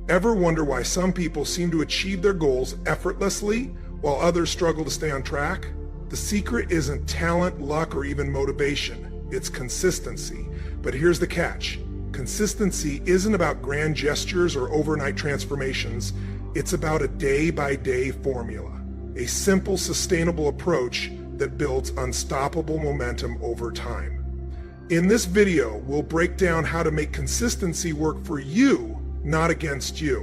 Ever wonder why some people seem to achieve their goals effortlessly while others struggle to stay on track? The secret isn't talent, luck, or even motivation. It's consistency. But here's the catch. Consistency isn't about grand gestures or overnight transformations. It's about a day-by-day formula, a simple, sustainable approach that builds unstoppable momentum over time. In this video, we'll break down how to make consistency work for you, not against you.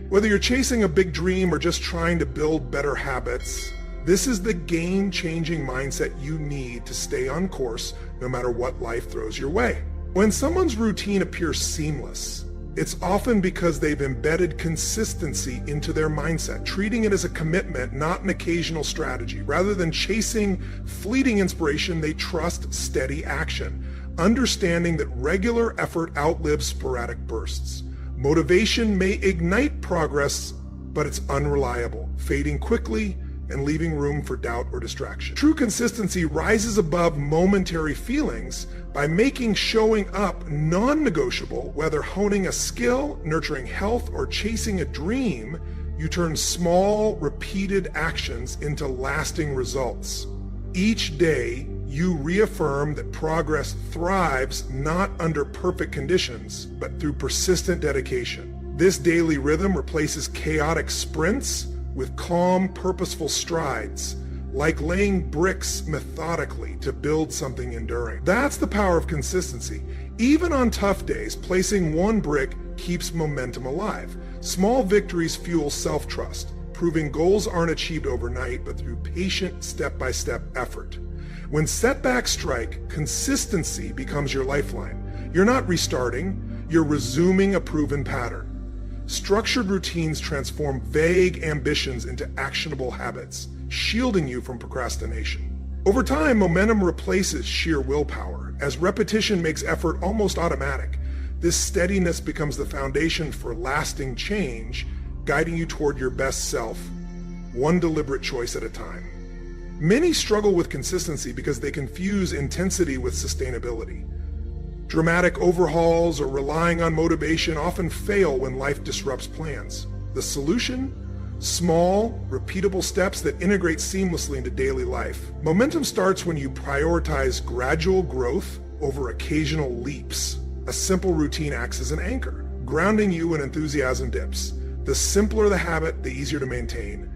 Whether you're chasing a big dream or just trying to build better habits, this is the game-changing mindset you need to stay on course no matter what life throws your way. When someone's routine appears seamless, it's often because they've embedded consistency into their mindset, treating it as a commitment, not an occasional strategy. Rather than chasing fleeting inspiration, they trust steady action, understanding that regular effort outlives sporadic bursts. Motivation may ignite progress, but it's unreliable, fading quickly and leaving room for doubt or distraction. True consistency rises above momentary feelings by making showing up non-negotiable. Whether honing a skill, nurturing health, or chasing a dream, you turn small, repeated actions into lasting results. Each day, you reaffirm that progress thrives not under perfect conditions, but through persistent dedication. This daily rhythm replaces chaotic sprints with calm, purposeful strides, like laying bricks methodically to build something enduring. That's the power of consistency. Even on tough days, placing one brick keeps momentum alive. Small victories fuel self-trust, proving goals aren't achieved overnight, but through patient, step-by-step effort. When setbacks strike, consistency becomes your lifeline. You're not restarting, you're resuming a proven pattern. Structured routines transform vague ambitions into actionable habits, shielding you from procrastination. Over time, momentum replaces sheer willpower. As repetition makes effort almost automatic, this steadiness becomes the foundation for lasting change, guiding you toward your best self, one deliberate choice at a time. Many struggle with consistency because they confuse intensity with sustainability. Dramatic overhauls or relying on motivation often fail when life disrupts plans. The solution? Small, repeatable steps that integrate seamlessly into daily life. Momentum starts when you prioritize gradual growth over occasional leaps. A simple routine acts as an anchor, grounding you when enthusiasm dips. The simpler the habit, the easier to maintain.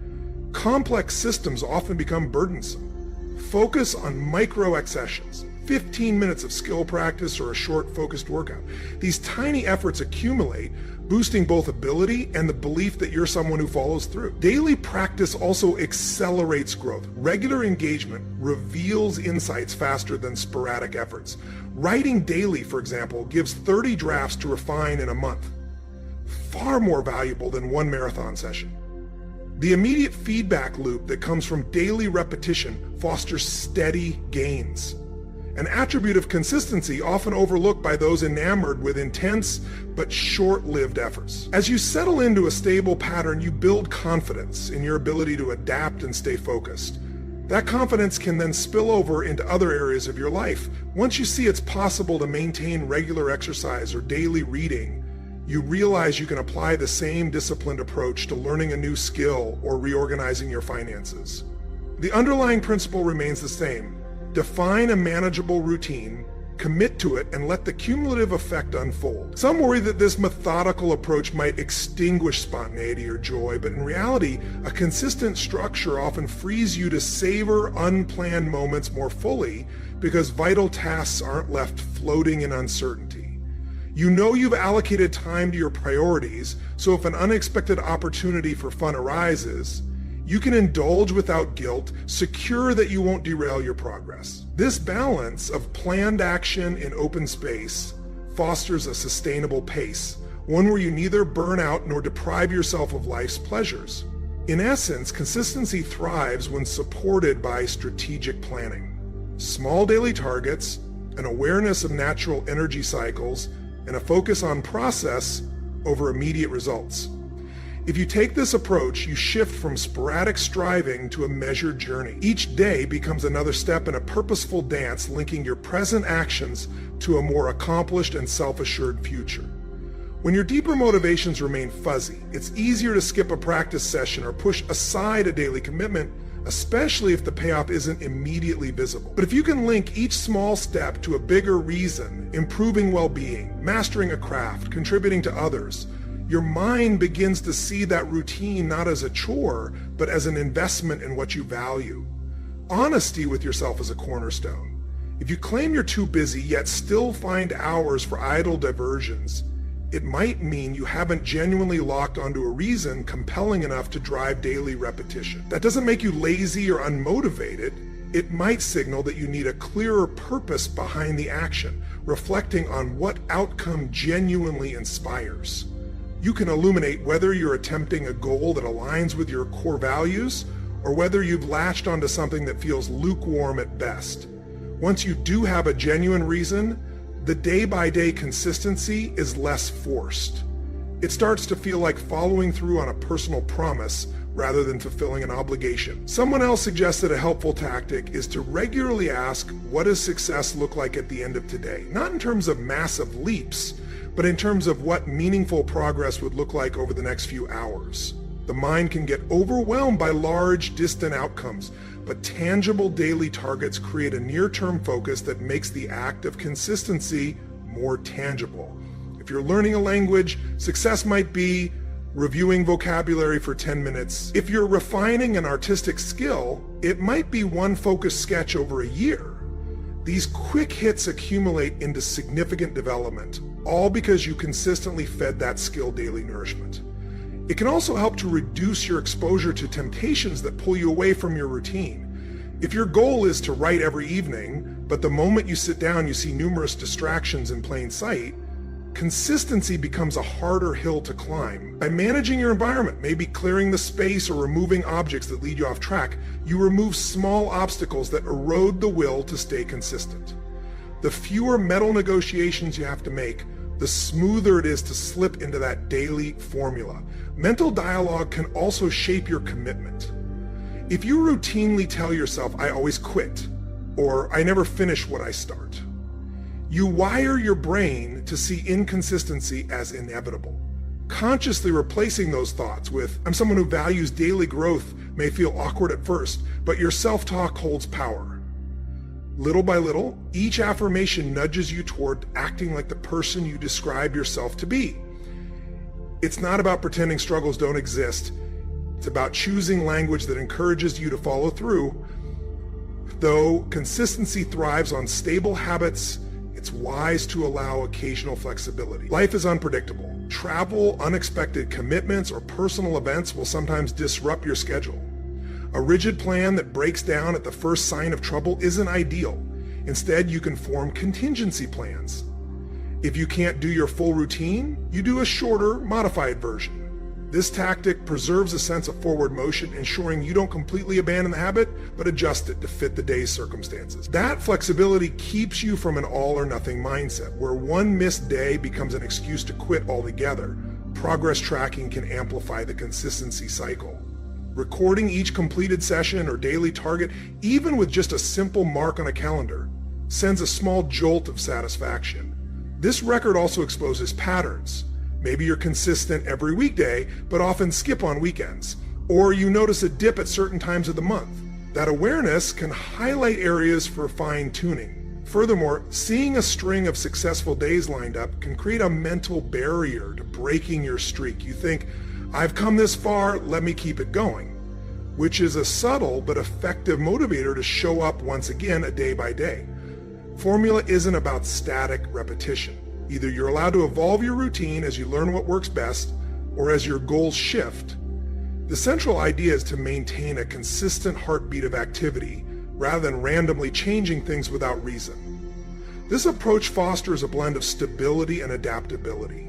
Complex systems often become burdensome. Focus on micro accessions. 15 minutes of skill practice or a short focused workout. These tiny efforts accumulate, boosting both ability and the belief that you're someone who follows through. Daily practice also accelerates growth. Regular engagement reveals insights faster than sporadic efforts. Writing daily, for example, gives 30 drafts to refine in a month. Far more valuable than one marathon session. The immediate feedback loop that comes from daily repetition fosters steady gains. An attribute of consistency often overlooked by those enamored with intense but short-lived efforts. As you settle into a stable pattern, you build confidence in your ability to adapt and stay focused. That confidence can then spill over into other areas of your life. Once you see it's possible to maintain regular exercise or daily reading, you realize you can apply the same disciplined approach to learning a new skill or reorganizing your finances. The underlying principle remains the same. Define a manageable routine, commit to it, and let the cumulative effect unfold. Some worry that this methodical approach might extinguish spontaneity or joy, but in reality, a consistent structure often frees you to savor unplanned moments more fully because vital tasks aren't left floating in uncertainty. You know you've allocated time to your priorities, so if an unexpected opportunity for fun arises, you can indulge without guilt, secure that you won't derail your progress. This balance of planned action in open space fosters a sustainable pace, one where you neither burn out nor deprive yourself of life's pleasures. In essence, consistency thrives when supported by strategic planning. Small daily targets, an awareness of natural energy cycles, and a focus on process over immediate results. If you take this approach, you shift from sporadic striving to a measured journey. Each day becomes another step in a purposeful dance, linking your present actions to a more accomplished and self-assured future. When your deeper motivations remain fuzzy, it's easier to skip a practice session or push aside a daily commitment, especially if the payoff isn't immediately visible. But if you can link each small step to a bigger reason, improving well-being, mastering a craft, contributing to others, your mind begins to see that routine not as a chore, but as an investment in what you value. Honesty with yourself is a cornerstone. If you claim you're too busy yet still find hours for idle diversions, it might mean you haven't genuinely locked onto a reason compelling enough to drive daily repetition. That doesn't make you lazy or unmotivated. It might signal that you need a clearer purpose behind the action, reflecting on what outcome genuinely inspires. You can illuminate whether you're attempting a goal that aligns with your core values or whether you've latched onto something that feels lukewarm at best. Once you do have a genuine reason, the day-by-day consistency is less forced. It starts to feel like following through on a personal promise rather than fulfilling an obligation. Someone else suggested a helpful tactic is to regularly ask, what does success look like at the end of today? Not in terms of massive leaps, but in terms of what meaningful progress would look like over the next few hours. The mind can get overwhelmed by large, distant outcomes, but tangible daily targets create a near-term focus that makes the act of consistency more tangible. If you're learning a language, success might be reviewing vocabulary for 10 minutes. If you're refining an artistic skill, it might be one focused sketch over a year. These quick hits accumulate into significant development, all because you consistently fed that skill daily nourishment. It can also help to reduce your exposure to temptations that pull you away from your routine. If your goal is to write every evening, but the moment you sit down you see numerous distractions in plain sight, consistency becomes a harder hill to climb. By managing your environment, maybe clearing the space or removing objects that lead you off track, you remove small obstacles that erode the will to stay consistent. The fewer mental negotiations you have to make, the smoother it is to slip into that daily formula. Mental dialogue can also shape your commitment. If you routinely tell yourself, I always quit, or I never finish what I start, you wire your brain to see inconsistency as inevitable. Consciously replacing those thoughts with, I'm someone who values daily growth may feel awkward at first, but your self-talk holds power. Little by little, each affirmation nudges you toward acting like the person you describe yourself to be. It's not about pretending struggles don't exist. It's about choosing language that encourages you to follow through. Though consistency thrives on stable habits, it's wise to allow occasional flexibility. Life is unpredictable. Travel, unexpected commitments, or personal events will sometimes disrupt your schedule. A rigid plan that breaks down at the first sign of trouble isn't ideal. Instead, you can form contingency plans. If you can't do your full routine, you do a shorter, modified version. This tactic preserves a sense of forward motion, ensuring you don't completely abandon the habit, but adjust it to fit the day's circumstances. That flexibility keeps you from an all or nothing mindset, where one missed day becomes an excuse to quit altogether. Progress tracking can amplify the consistency cycle. Recording each completed session or daily target, even with just a simple mark on a calendar, sends a small jolt of satisfaction. This record also exposes patterns. Maybe you're consistent every weekday, but often skip on weekends. Or you notice a dip at certain times of the month. That awareness can highlight areas for fine-tuning. Furthermore, seeing a string of successful days lined up can create a mental barrier to breaking your streak. You think, I've come this far, let me keep it going, which is a subtle but effective motivator to show up once again a day by day. Formula isn't about static repetition. Either you're allowed to evolve your routine as you learn what works best, or as your goals shift. The central idea is to maintain a consistent heartbeat of activity rather than randomly changing things without reason. This approach fosters a blend of stability and adaptability.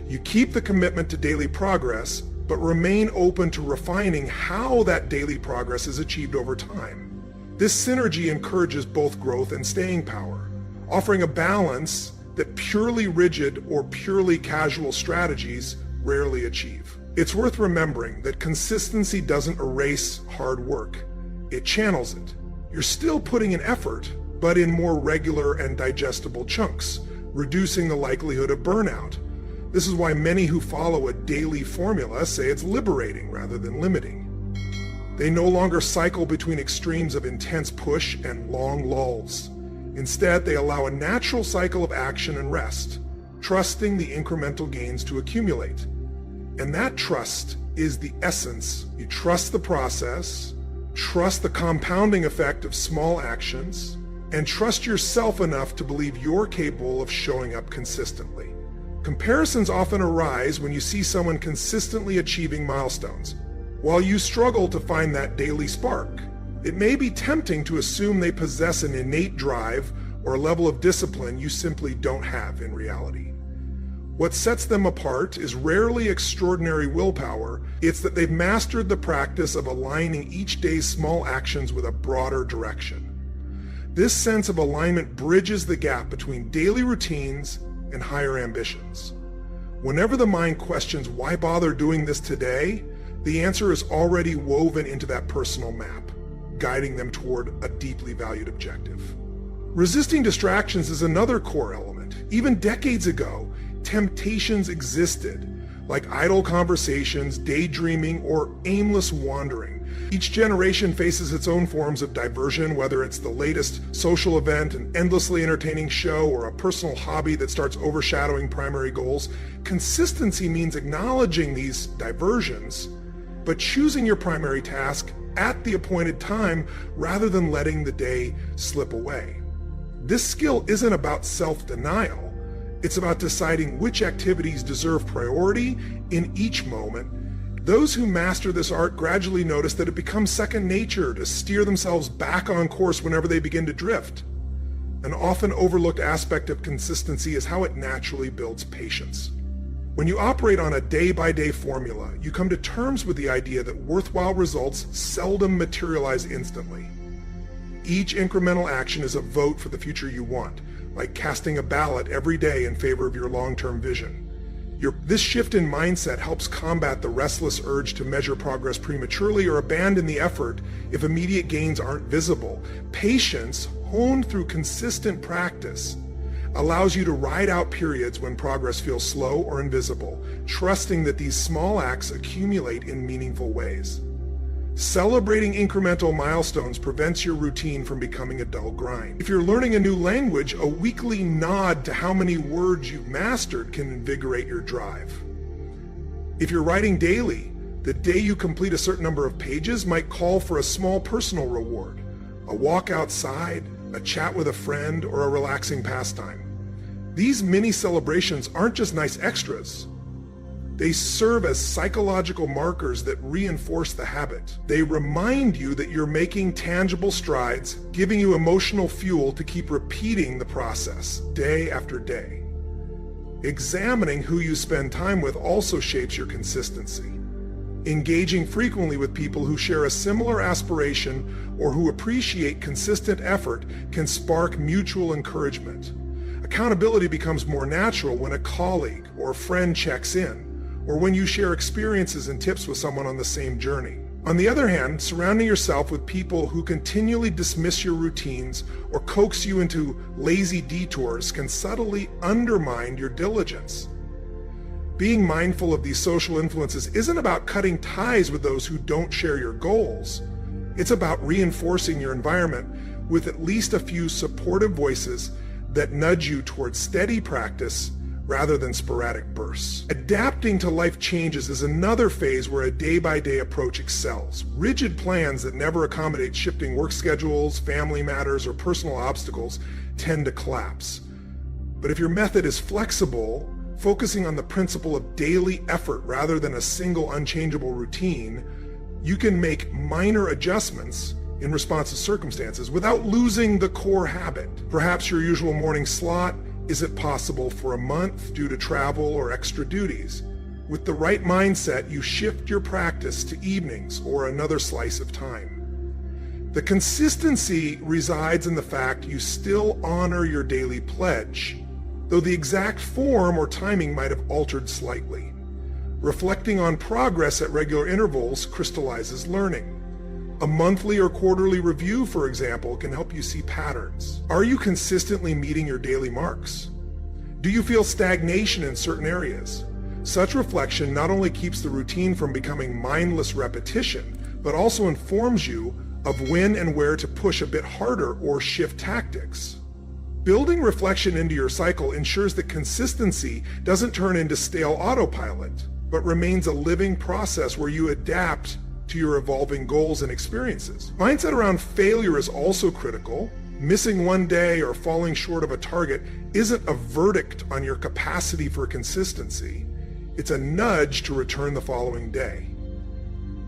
You keep the commitment to daily progress, but remain open to refining how that daily progress is achieved over time. This synergy encourages both growth and staying power, offering a balance that purely rigid or purely casual strategies rarely achieve. It's worth remembering that consistency doesn't erase hard work. It channels it. You're still putting in effort, but in more regular and digestible chunks, reducing the likelihood of burnout. This is why many who follow a daily formula say it's liberating rather than limiting. They no longer cycle between extremes of intense push and long lulls. Instead, they allow a natural cycle of action and rest, trusting the incremental gains to accumulate. And that trust is the essence. You trust the process, trust the compounding effect of small actions, and trust yourself enough to believe you're capable of showing up consistently. Comparisons often arise when you see someone consistently achieving milestones, while you struggle to find that daily spark. It may be tempting to assume they possess an innate drive or a level of discipline you simply don't have in reality. What sets them apart is rarely extraordinary willpower. It's that they've mastered the practice of aligning each day's small actions with a broader direction. This sense of alignment bridges the gap between daily routines and higher ambitions. Whenever the mind questions, why bother doing this today? The answer is already woven into that personal map, guiding them toward a deeply valued objective. Resisting distractions is another core element. Even decades ago, temptations existed, like idle conversations, daydreaming, or aimless wandering. Each generation faces its own forms of diversion, whether it's the latest social event, an endlessly entertaining show, or a personal hobby that starts overshadowing primary goals. Consistency means acknowledging these diversions, but choosing your primary task at the appointed time rather than letting the day slip away. This skill isn't about self-denial. It's about deciding which activities deserve priority in each moment. Those who master this art gradually notice that it becomes second nature to steer themselves back on course whenever they begin to drift. An often overlooked aspect of consistency is how it naturally builds patience. When you operate on a day-by-day formula, you come to terms with the idea that worthwhile results seldom materialize instantly. Each incremental action is a vote for the future you want, like casting a ballot every day in favor of your long-term vision. This shift in mindset helps combat the restless urge to measure progress prematurely or abandon the effort if immediate gains aren't visible. Patience, honed through consistent practice, allows you to ride out periods when progress feels slow or invisible, trusting that these small acts accumulate in meaningful ways. Celebrating incremental milestones prevents your routine from becoming a dull grind. If you're learning a new language, a weekly nod to how many words you've mastered can invigorate your drive. If you're writing daily, the day you complete a certain number of pages might call for a small personal reward, a walk outside, a chat with a friend, or a relaxing pastime. These mini celebrations aren't just nice extras. They serve as psychological markers that reinforce the habit. They remind you that you're making tangible strides, giving you emotional fuel to keep repeating the process day after day. Examining who you spend time with also shapes your consistency. Engaging frequently with people who share a similar aspiration or who appreciate consistent effort can spark mutual encouragement. Accountability becomes more natural when a colleague or a friend checks in, or when you share experiences and tips with someone on the same journey. On the other hand, surrounding yourself with people who continually dismiss your routines or coax you into lazy detours can subtly undermine your diligence. Being mindful of these social influences isn't about cutting ties with those who don't share your goals. It's about reinforcing your environment with at least a few supportive voices that nudge you towards steady practice rather than sporadic bursts. Adapting to life changes is another phase where a day-by-day approach excels. Rigid plans that never accommodate shifting work schedules, family matters, or personal obstacles tend to collapse. But if your method is flexible, focusing on the principle of daily effort rather than a single unchangeable routine, you can make minor adjustments in response to circumstances without losing the core habit. Perhaps your usual morning slot isn't possible for a month due to travel or extra duties. With the right mindset, you shift your practice to evenings or another slice of time. The consistency resides in the fact you still honor your daily pledge, though the exact form or timing might have altered slightly. Reflecting on progress at regular intervals crystallizes learning. A monthly or quarterly review, for example, can help you see patterns. Are you consistently meeting your daily marks? Do you feel stagnation in certain areas? Such reflection not only keeps the routine from becoming mindless repetition, but also informs you of when and where to push a bit harder or shift tactics. Building reflection into your cycle ensures that consistency doesn't turn into stale autopilot, but remains a living process where you adapt to your evolving goals and experiences. Mindset around failure is also critical. Missing one day or falling short of a target isn't a verdict on your capacity for consistency. It's a nudge to return the following day.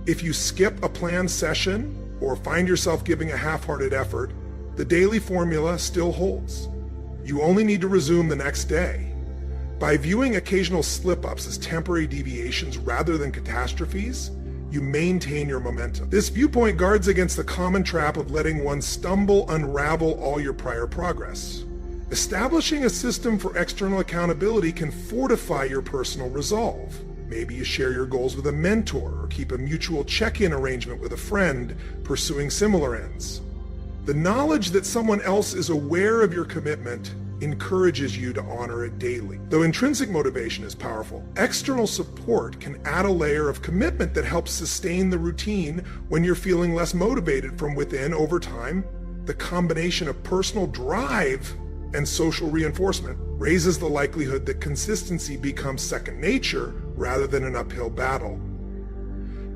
If you skip a planned session or find yourself giving a half-hearted effort, the daily formula still holds. You only need to resume the next day. By viewing occasional slip-ups as temporary deviations rather than catastrophes, you maintain your momentum. This viewpoint guards against the common trap of letting one stumble unravel all your prior progress. Establishing a system for external accountability can fortify your personal resolve. Maybe you share your goals with a mentor or keep a mutual check-in arrangement with a friend pursuing similar ends. The knowledge that someone else is aware of your commitment encourages you to honor it daily. Though intrinsic motivation is powerful, external support can add a layer of commitment that helps sustain the routine when you're feeling less motivated from within. Over time, the combination of personal drive and social reinforcement raises the likelihood that consistency becomes second nature rather than an uphill battle.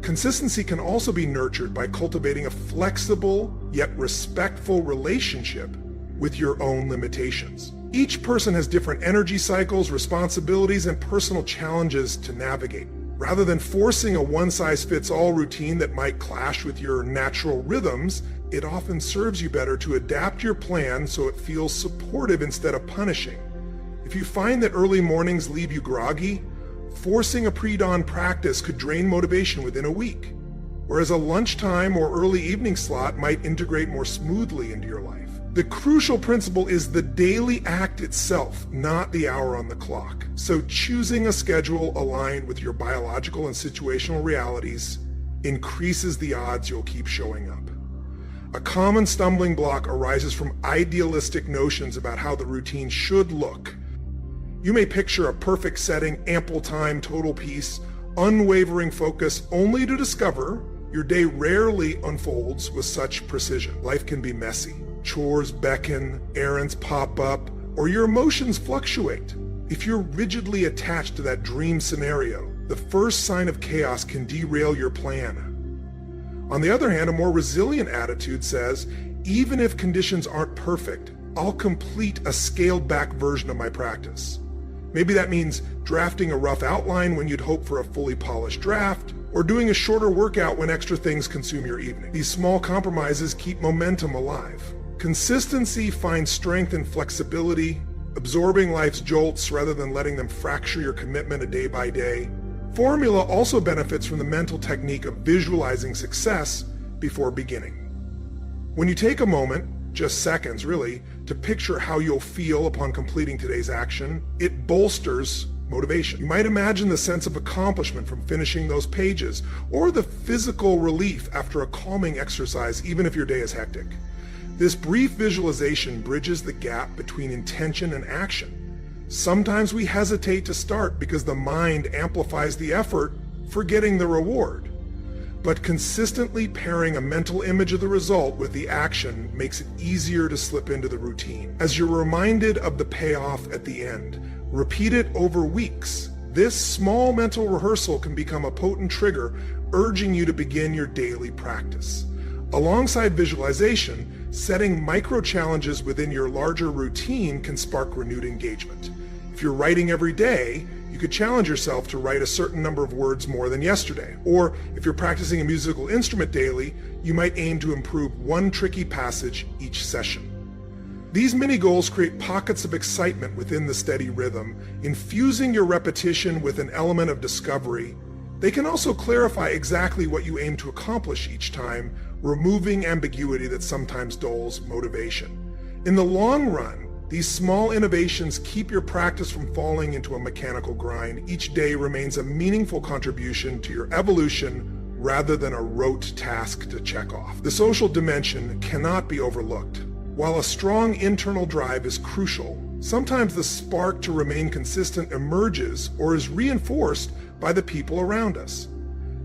Consistency can also be nurtured by cultivating a flexible yet respectful relationship with your own limitations. Each person has different energy cycles, responsibilities, and personal challenges to navigate. Rather than forcing a one-size-fits-all routine that might clash with your natural rhythms, it often serves you better to adapt your plan so it feels supportive instead of punishing. If you find that early mornings leave you groggy, forcing a pre-dawn practice could drain motivation within a week, whereas a lunchtime or early evening slot might integrate more smoothly into your life. The crucial principle is the daily act itself, not the hour on the clock. So choosing a schedule aligned with your biological and situational realities increases the odds you'll keep showing up. A common stumbling block arises from idealistic notions about how the routine should look. You may picture a perfect setting, ample time, total peace, unwavering focus, only to discover your day rarely unfolds with such precision. Life can be messy. Chores beckon, errands pop up, or your emotions fluctuate. If you're rigidly attached to that dream scenario, the first sign of chaos can derail your plan. On the other hand, a more resilient attitude says, even if conditions aren't perfect, I'll complete a scaled-back version of my practice. Maybe that means drafting a rough outline when you'd hope for a fully polished draft, or doing a shorter workout when extra things consume your evening. These small compromises keep momentum alive. Consistency finds strength in flexibility, absorbing life's jolts rather than letting them fracture your commitment a day by day. Formula also benefits from the mental technique of visualizing success before beginning. When you take a moment, just seconds really, to picture how you'll feel upon completing today's action, it bolsters motivation. You might imagine the sense of accomplishment from finishing those pages, or the physical relief after a calming exercise, even if your day is hectic. This brief visualization bridges the gap between intention and action. Sometimes we hesitate to start because the mind amplifies the effort, forgetting the reward. But consistently pairing a mental image of the result with the action makes it easier to slip into the routine. As you're reminded of the payoff at the end, repeat it over weeks. This small mental rehearsal can become a potent trigger, urging you to begin your daily practice. Alongside visualization, setting micro challenges within your larger routine can spark renewed engagement. If you're writing every day, you could challenge yourself to write a certain number of words more than yesterday. Or if you're practicing a musical instrument daily, you might aim to improve one tricky passage each session. These mini goals create pockets of excitement within the steady rhythm, infusing your repetition with an element of discovery. They can also clarify exactly what you aim to accomplish each time, removing ambiguity that sometimes dulls motivation. In the long run, these small innovations keep your practice from falling into a mechanical grind. Each day remains a meaningful contribution to your evolution rather than a rote task to check off. The social dimension cannot be overlooked. While a strong internal drive is crucial, Sometimes the spark to remain consistent emerges or is reinforced by the people around us.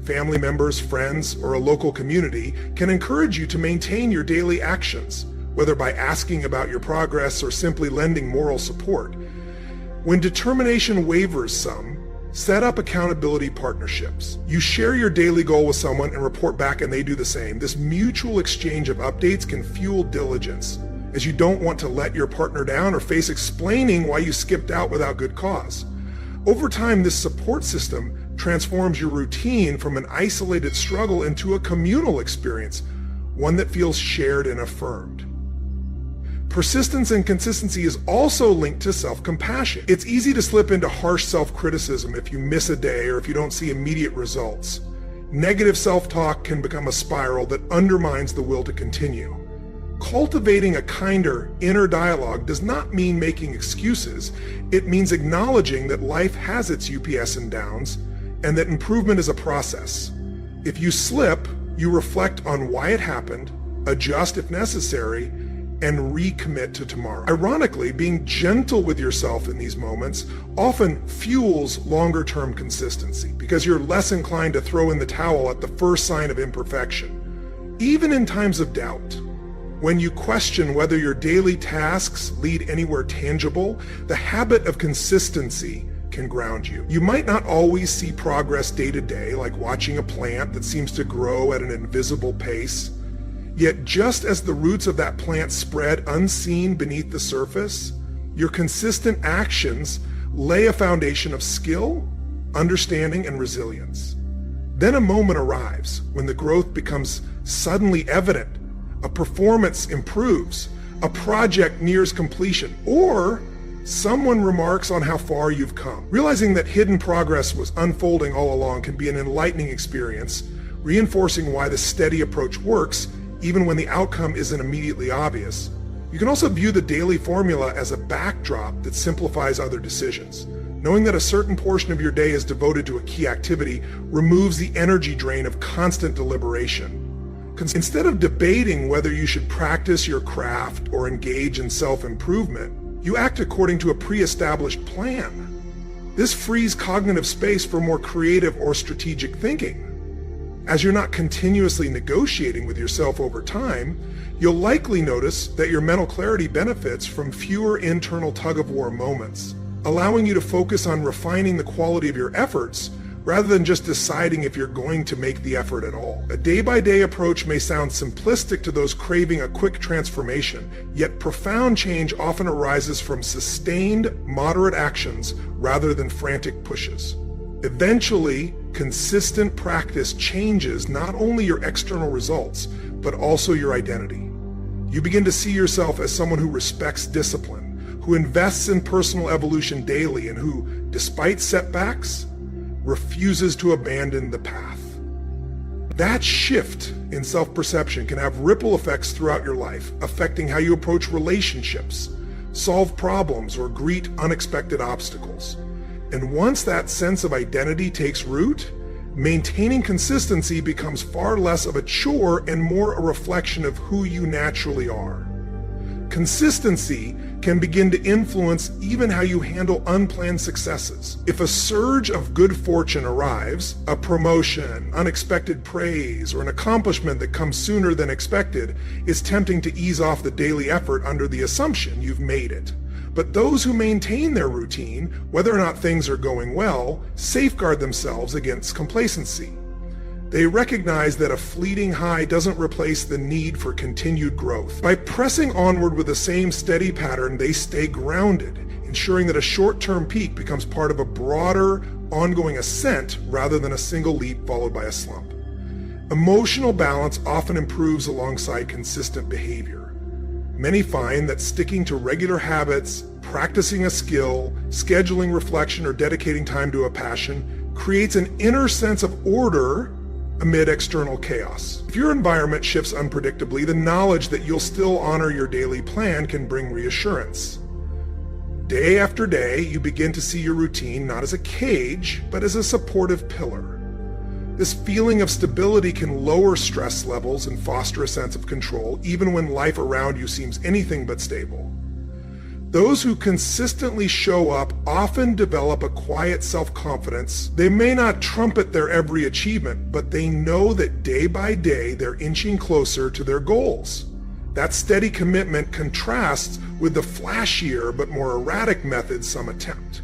Family members, friends, or a local community can encourage you to maintain your daily actions, whether by asking about your progress or simply lending moral support. When determination wavers some, set up accountability partnerships. You share your daily goal with someone and report back and they do the same. This mutual exchange of updates can fuel diligence, as you don't want to let your partner down or face explaining why you skipped out without good cause. Over time, this support system transforms your routine from an isolated struggle into a communal experience, one that feels shared and affirmed. Persistence and consistency is also linked to self-compassion. It's easy to slip into harsh self-criticism if you miss a day or if you don't see immediate results. Negative self-talk can become a spiral that undermines the will to continue. Cultivating a kinder inner dialogue does not mean making excuses. It means acknowledging that life has its ups and downs and that improvement is a process. If you slip, you reflect on why it happened, adjust if necessary, and recommit to tomorrow. Ironically, being gentle with yourself in these moments often fuels longer-term consistency because you're less inclined to throw in the towel at the first sign of imperfection. Even in times of doubt, when you question whether your daily tasks lead anywhere tangible, the habit of consistency can ground you. You might not always see progress day to day, like watching a plant that seems to grow at an invisible pace. Yet just as the roots of that plant spread unseen beneath the surface, your consistent actions lay a foundation of skill, understanding, and resilience. Then a moment arrives when the growth becomes suddenly evident, a performance improves, a project nears completion, or someone remarks on how far you've come. Realizing that hidden progress was unfolding all along can be an enlightening experience, reinforcing why the steady approach works even when the outcome isn't immediately obvious. You can also view the daily formula as a backdrop that simplifies other decisions. Knowing that a certain portion of your day is devoted to a key activity removes the energy drain of constant deliberation. Instead of debating whether you should practice your craft or engage in self-improvement, you act according to a pre-established plan. This frees cognitive space for more creative or strategic thinking. As you're not continuously negotiating with yourself over time, you'll likely notice that your mental clarity benefits from fewer internal tug-of-war moments, allowing you to focus on refining the quality of your efforts rather than just deciding if you're going to make the effort at all. A day-by-day approach may sound simplistic to those craving a quick transformation, yet profound change often arises from sustained, moderate actions rather than frantic pushes. Eventually, consistent practice changes not only your external results, but also your identity. You begin to see yourself as someone who respects discipline, who invests in personal evolution daily, and who, despite setbacks, refuses to abandon the path. That shift in self-perception can have ripple effects throughout your life, affecting how you approach relationships, solve problems, or greet unexpected obstacles. And once that sense of identity takes root, maintaining consistency becomes far less of a chore and more a reflection of who you naturally are. Consistency can begin to influence even how you handle unplanned successes. If a surge of good fortune arrives, a promotion, unexpected praise, or an accomplishment that comes sooner than expected, it's tempting to ease off the daily effort under the assumption you've made it. But those who maintain their routine, whether or not things are going well, safeguard themselves against complacency. They recognize that a fleeting high doesn't replace the need for continued growth. By pressing onward with the same steady pattern, they stay grounded, ensuring that a short-term peak becomes part of a broader, ongoing ascent rather than a single leap followed by a slump. Emotional balance often improves alongside consistent behavior. Many find that sticking to regular habits, practicing a skill, scheduling reflection, or dedicating time to a passion creates an inner sense of order amid external chaos. If your environment shifts unpredictably, the knowledge that you'll still honor your daily plan can bring reassurance. Day after day, you begin to see your routine not as a cage, but as a supportive pillar. This feeling of stability can lower stress levels and foster a sense of control, even when life around you seems anything but stable. Those who consistently show up often develop a quiet self-confidence. They may not trumpet their every achievement, but they know that day by day they're inching closer to their goals. That steady commitment contrasts with the flashier but more erratic methods some attempt.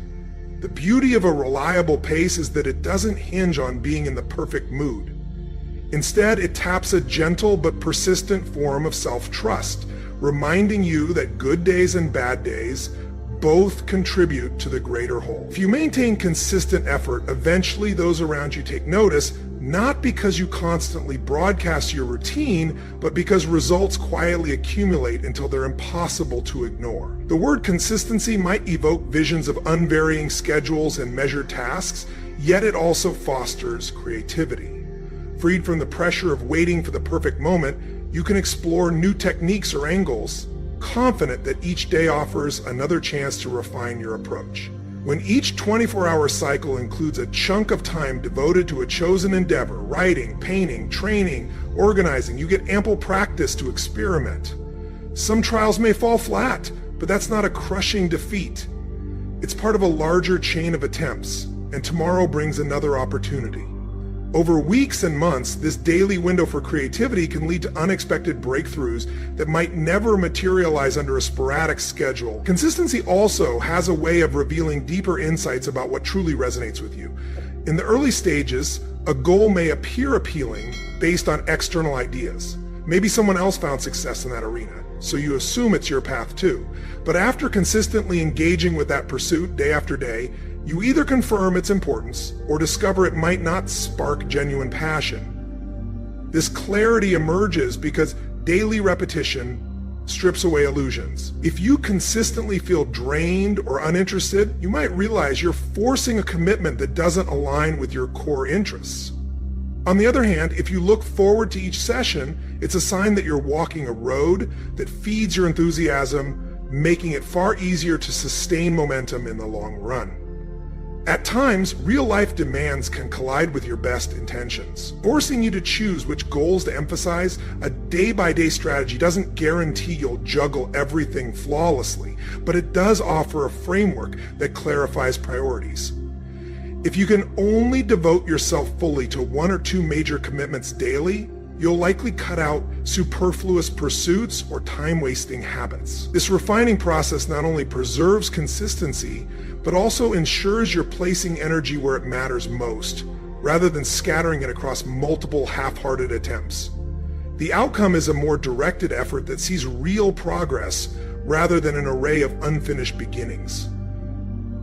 The beauty of a reliable pace is that it doesn't hinge on being in the perfect mood. Instead, it taps a gentle but persistent form of self-trust, reminding you that good days and bad days both contribute to the greater whole. If you maintain consistent effort, eventually those around you take notice, not because you constantly broadcast your routine, but because results quietly accumulate until they're impossible to ignore. The word consistency might evoke visions of unvarying schedules and measured tasks, yet it also fosters creativity. Freed from the pressure of waiting for the perfect moment, you can explore new techniques or angles, confident that each day offers another chance to refine your approach. When each 24-hour cycle includes a chunk of time devoted to a chosen endeavor, writing, painting, training, organizing, you get ample practice to experiment. Some trials may fall flat, but that's not a crushing defeat. It's part of a larger chain of attempts, and tomorrow brings another opportunity. Over weeks and months, this daily window for creativity can lead to unexpected breakthroughs that might never materialize under a sporadic schedule. Consistency also has a way of revealing deeper insights about what truly resonates with you. In the early stages, a goal may appear appealing based on external ideas. Maybe someone else found success in that arena, so you assume it's your path too. But after consistently engaging with that pursuit day after day, you either confirm its importance or discover it might not spark genuine passion. This clarity emerges because daily repetition strips away illusions. If you consistently feel drained or uninterested, you might realize you're forcing a commitment that doesn't align with your core interests. On the other hand, if you look forward to each session, it's a sign that you're walking a road that feeds your enthusiasm, making it far easier to sustain momentum in the long run. At times, real-life demands can collide with your best intentions, forcing you to choose which goals to emphasize. A day-by-day strategy doesn't guarantee you'll juggle everything flawlessly, but it does offer a framework that clarifies priorities. If you can only devote yourself fully to one or two major commitments daily, you'll likely cut out superfluous pursuits or time-wasting habits. This refining process not only preserves consistency, but also ensures you're placing energy where it matters most, rather than scattering it across multiple half-hearted attempts. The outcome is a more directed effort that sees real progress rather than an array of unfinished beginnings.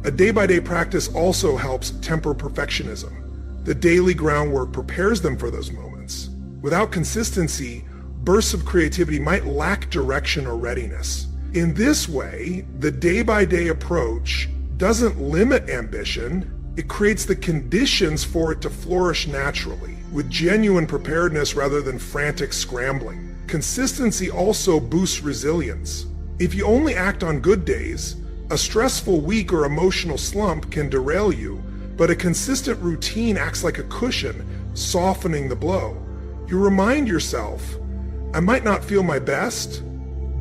A day-by-day practice also helps temper perfectionism. The daily groundwork prepares them for those moments. Without consistency, bursts of creativity might lack direction or readiness. In this way, the day-by-day approach doesn't limit ambition, it creates the conditions for it to flourish naturally, with genuine preparedness rather than frantic scrambling. Consistency also boosts resilience. If you only act on good days, a stressful week or emotional slump can derail you, but a consistent routine acts like a cushion, softening the blow. You remind yourself, I might not feel my best,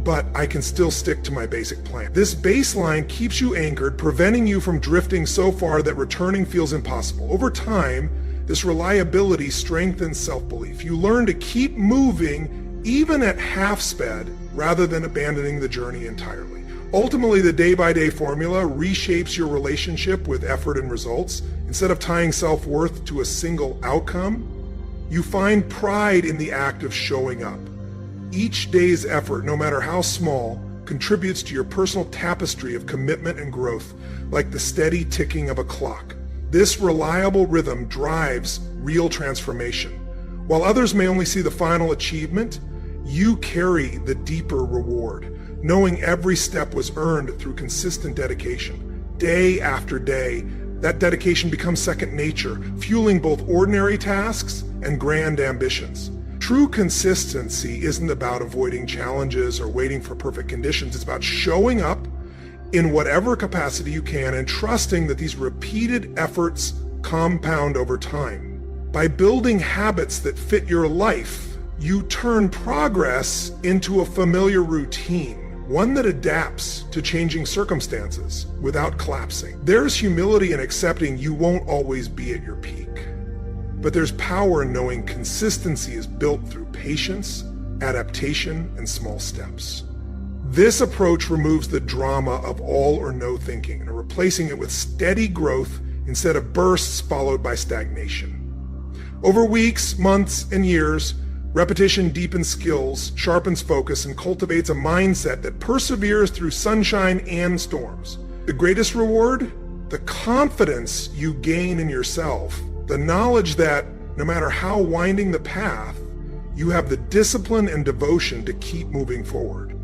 but I can still stick to my basic plan. This baseline keeps you anchored, preventing you from drifting so far that returning feels impossible. Over time, this reliability strengthens self-belief. You learn to keep moving even at half sped rather than abandoning the journey entirely. Ultimately, the day-by-day formula reshapes your relationship with effort and results. Instead of tying self-worth to a single outcome, you find pride in the act of showing up. Each day's effort, no matter how small, contributes to your personal tapestry of commitment and growth, like the steady ticking of a clock. This reliable rhythm drives real transformation. While others may only see the final achievement, you carry the deeper reward, knowing every step was earned through consistent dedication. Day after day, that dedication becomes second nature, fueling both ordinary tasks and grand ambitions. True consistency isn't about avoiding challenges or waiting for perfect conditions. It's about showing up in whatever capacity you can and trusting that these repeated efforts compound over time. By building habits that fit your life, you turn progress into a familiar routine. one that adapts to changing circumstances without collapsing. There's humility in accepting you won't always be at your peak. But there's power in knowing consistency is built through patience, adaptation, and small steps. This approach removes the drama of all or no thinking and replacing it with steady growth instead of bursts followed by stagnation. Over weeks, months, and years, repetition deepens skills, sharpens focus, and cultivates a mindset that perseveres through sunshine and storms. The greatest reward? The confidence you gain in yourself, the knowledge that no matter how winding the path, you have the discipline and devotion to keep moving forward.